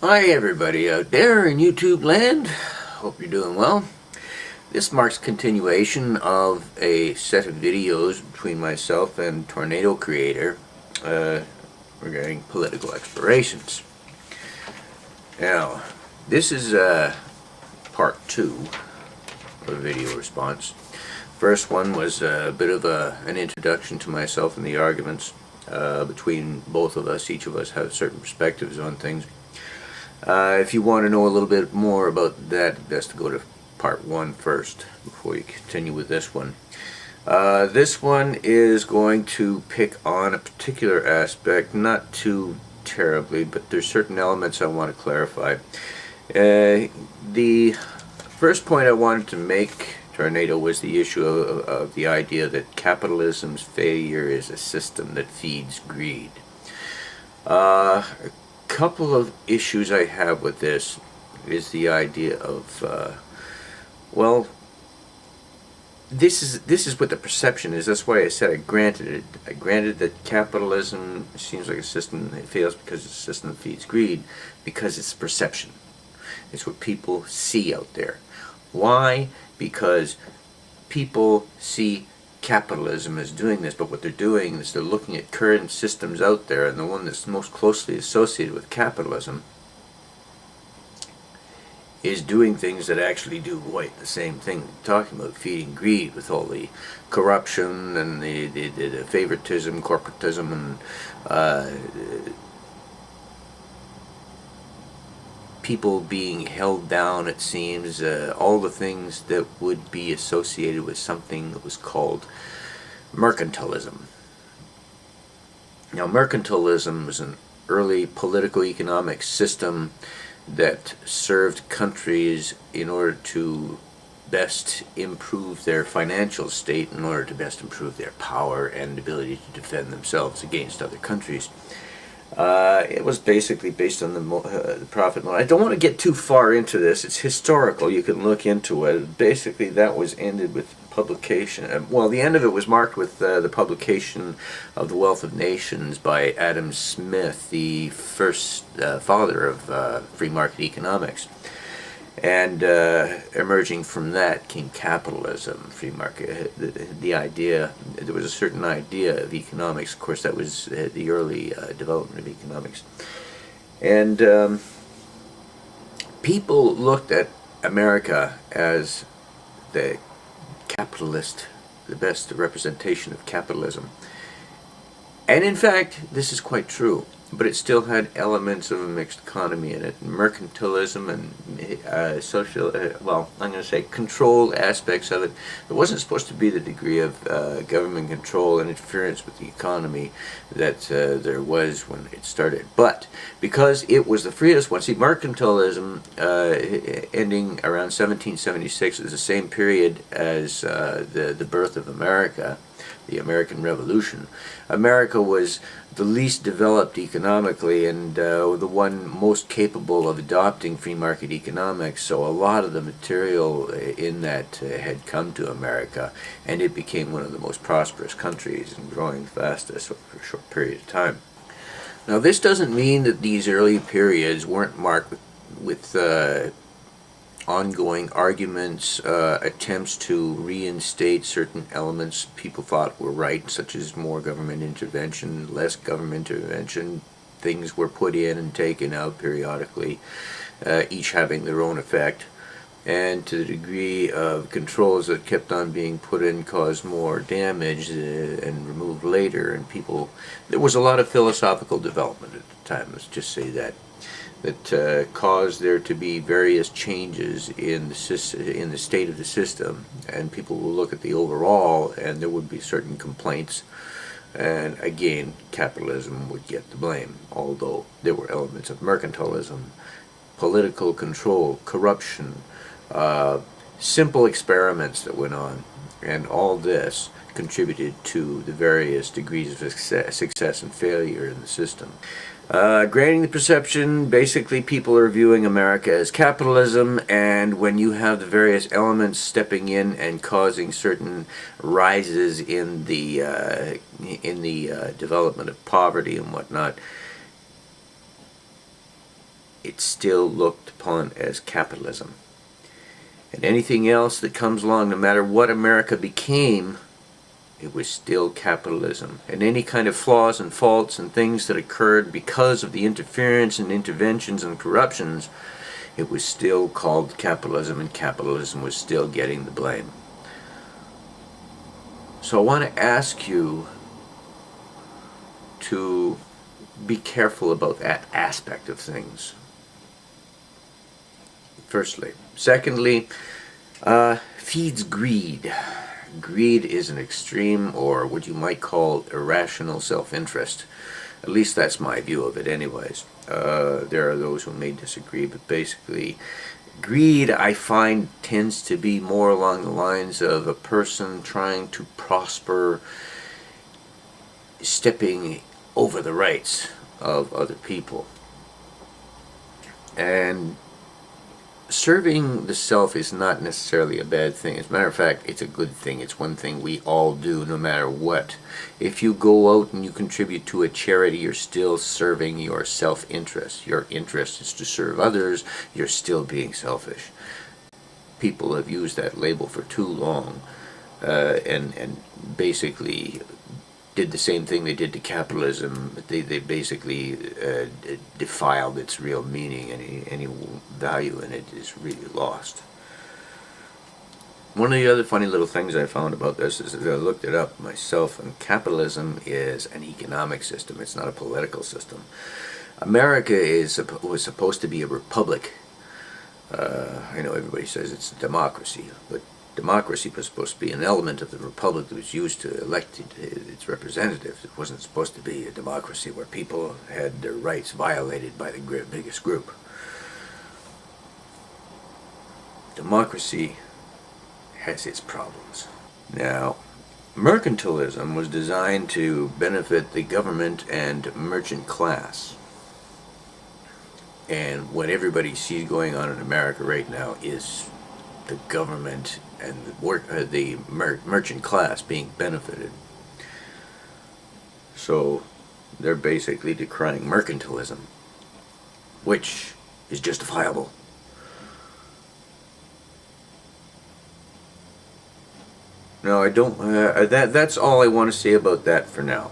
Hi everybody out there in YouTube land, hope you're doing well. This marks continuation of a set of videos between myself and TornadoCreator regarding political explorations. Now, this is part 2 of video response. First one was a bit of an introduction to myself and the arguments between both of us. Each of us have certain perspectives on things. If you want to know a little bit more about that, best to go to part 1 first before you continue with this one. This one is going to pick on a particular aspect, not too terribly, but there's certain elements I want to clarify. The first point I wanted to make, Tornado, was the issue of the idea that capitalism's failure is a system that feeds greed. Couple of issues I have with this is the idea of well, this is what the perception is. That's why I said I granted it. I granted that capitalism seems like a system that fails because it's a system that feeds greed, because it's perception. It's what people see out there. Why? Because people see capitalism is doing this, but what they're doing is they're looking at current systems out there, and the one that's most closely associated with capitalism is doing things that actually do quite the same thing. We're talking about feeding greed with all the corruption and the favoritism, corporatism, and people being held down, it seems, all the things that would be associated with something that was called mercantilism. Now, mercantilism was an early political economic system that served countries in order to best improve their financial state, in order to best improve their power and ability to defend themselves against other countries. It was basically based on the profit model. I don't want to get too far into this. It's historical. You can look into it. Basically, that was ended with publication. Well, the end of it was marked with the publication of The Wealth of Nations by Adam Smith, the first father of free market economics. And emerging from that came capitalism, free market. The idea, there was a certain idea of economics. Of course, that was the early development of economics. And people looked at America as the capitalist, the best representation of capitalism. And in fact, this is quite true. But it still had elements of a mixed economy in it, mercantilism and social, well, I'm going to say control aspects of it. There wasn't supposed to be the degree of government control and interference with the economy that there was when it started. But because it was the freest one, see, mercantilism ending around 1776 is the same period as the birth of America, the American Revolution. America was the least developed economically and the one most capable of adopting free market economics, so a lot of the material in that had come to America, and it became one of the most prosperous countries and growing fastest for a short period of time. Now, this doesn't mean that these early periods weren't marked with ongoing arguments, attempts to reinstate certain elements people thought were right, such as more government intervention, less government intervention. Things were put in and taken out periodically, each having their own effect. And to the degree of controls that kept on being put in caused more damage and removed later, and people, there was a lot of philosophical development at the time, let's just say that caused there to be various changes in the state of the system, and people will look at the overall, and there would be certain complaints, and again, capitalism would get the blame, although there were elements of mercantilism, political control, corruption, simple experiments that went on, and all this contributed to the various degrees of success and failure in the system. Granting the perception, basically people are viewing America as capitalism, and when you have the various elements stepping in and causing certain rises in the development of poverty and whatnot, it's still looked upon as capitalism. And anything else that comes along, no matter what America became, it was still capitalism. And any kind of flaws and faults and things that occurred because of the interference and interventions and corruptions, it was still called capitalism, and capitalism was still getting the blame. So I want to ask you to be careful about that aspect of things. Firstly. Secondly, feeds greed. Greed is an extreme, or what you might call irrational self-interest. At least that's my view of it anyways. There are those who may disagree, but basically greed, I find, tends to be more along the lines of a person trying to prosper, stepping over the rights of other people. And serving the self is not necessarily a bad thing. As a matter of fact, it's a good thing. It's one thing we all do no matter what. If you go out and you contribute to a charity, you're still serving your self-interest. Your interest is to serve others. You're still being selfish. People have used that label for too long and basically did the same thing they did to capitalism. They basically defiled its real meaning. Any value in it is really lost. One of the other funny little things I found about this is that I looked it up myself, and capitalism is an economic system. It's not a political system. America was supposed to be a republic. I know everybody says it's a democracy, but democracy was supposed to be an element of the republic that was used to elect its representatives. It wasn't supposed to be a democracy where people had their rights violated by the biggest group. Democracy has its problems. Now, mercantilism was designed to benefit the government and merchant class. And what everybody sees going on in America right now is the government and the merchant class being benefited. So they're basically decrying mercantilism, which is justifiable. No, I don't. That's all I want to say about that for now.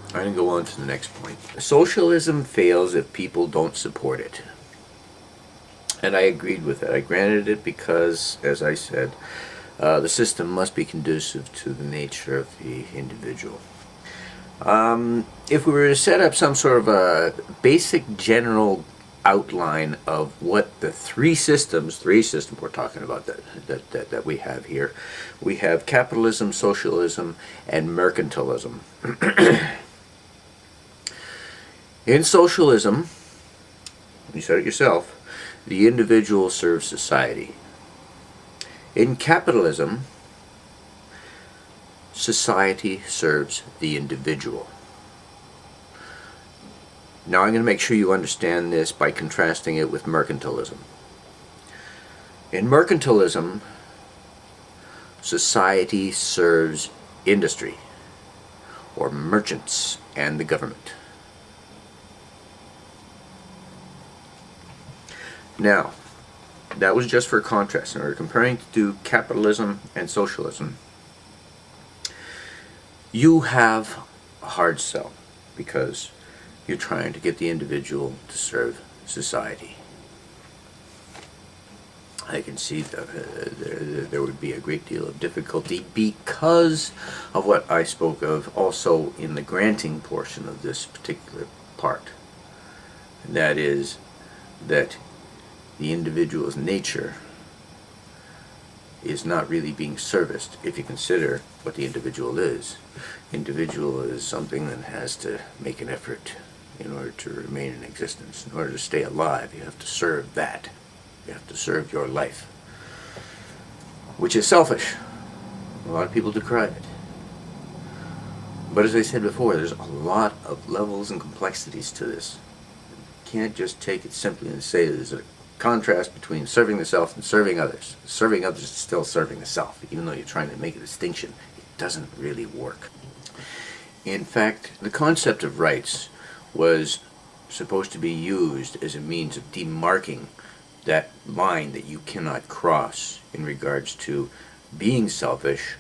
I'm going to go on to the next point. Socialism fails if people don't support it. And I agreed with that. I granted it because, as I said, the system must be conducive to the nature of the individual. If we were to set up some sort of a basic general outline of what the three systems we're talking about that we have here, we have capitalism, socialism, and mercantilism. In socialism, you said it yourself, the individual serves society. In capitalism, society serves the individual. Now I'm going to make sure you understand this by contrasting it with mercantilism. In mercantilism, society serves industry, or merchants, and the government. Now, that was just for contrast. And we're comparing to capitalism and socialism. You have a hard sell because you're trying to get the individual to serve society. I can see that there would be a great deal of difficulty because of what I spoke of also in the granting portion of this particular part. And that is that the individual's nature is not really being serviced if you consider what the individual is. Individual is something that has to make an effort in order to remain in existence. In order to stay alive, you have to serve that. You have to serve your life, which is selfish. A lot of people decry it. But as I said before, there's a lot of levels and complexities to this. You can't just take it simply and say there's a contrast between serving the self and serving others. Serving others is still serving the self. Even though you're trying to make a distinction, it doesn't really work. In fact, the concept of rights was supposed to be used as a means of demarking that line that you cannot cross in regards to being selfish,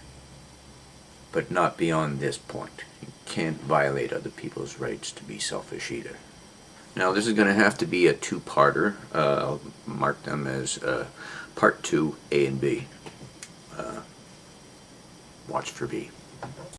but not beyond this point. You can't violate other people's rights to be selfish either. Now this is going to have to be a two-parter. I'll mark them as part 2, A and B. Watch for B.